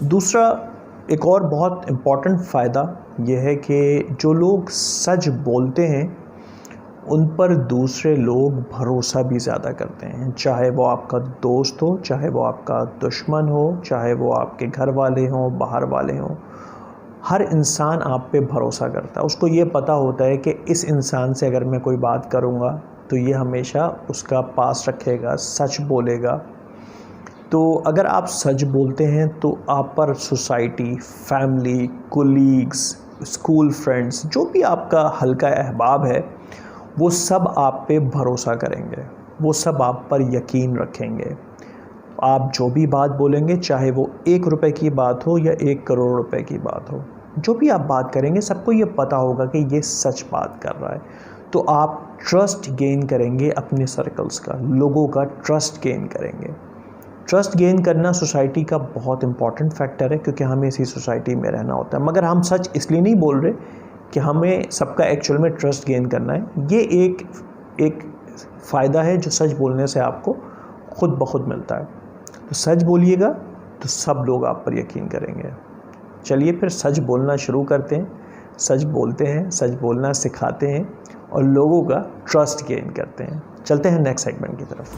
दूसरा एक और बहुत इम्पॉर्टेंट फ़ायदा यह है कि जो लोग सच बोलते हैं उन पर दूसरे लोग भरोसा भी ज़्यादा करते हैं, चाहे वो आपका दोस्त हो, चाहे वो आपका दुश्मन हो, चाहे वो आपके घर वाले हों, बाहर वाले हों। हर इंसान आप पे भरोसा करता है। उसको ये पता होता है कि इस इंसान से अगर मैं कोई बात करूँगा तो ये हमेशा उसका पास रखेगा, सच बोलेगा। तो अगर आप सच बोलते हैं तो आप पर society, family, colleagues, school friends, जो भी आपका हल्का अहबाब है, वो सब आप पे भरोसा करेंगे, वो सब आप पर यकीन रखेंगे। आप जो भी बात बोलेंगे, चाहे वो 1 रुपए की बात हो या 1 करोड़ रुपए की बात हो, जो भी आप बात करेंगे सबको ये पता होगा कि ये सच बात कर रहा है। तो आप ट्रस्ट गेन करेंगे, अपने सर्कल्स का, लोगों का ट्रस्ट गेन करेंगे। ट्रस्ट गेन करना सोसाइटी का बहुत इंपॉर्टेंट फैक्टर है, क्योंकि हमें इसी सोसाइटी में रहना होता है। मगर हम सच इसलिए नहीं बोल रहे कि हमें सबका एक्चुअल में ट्रस्ट गेन करना है। ये एक फ़ायदा है जो सच बोलने से आपको खुद ब खुद मिलता है। तो सच बोलिएगा तो सब लोग आप पर यकीन करेंगे। चलिए फिर सच बोलना शुरू करते हैं, सच बोलते हैं, सच बोलना सिखाते हैं और लोगों का ट्रस्ट गेन करते हैं। चलते हैं नेक्स्ट सेगमेंट की तरफ।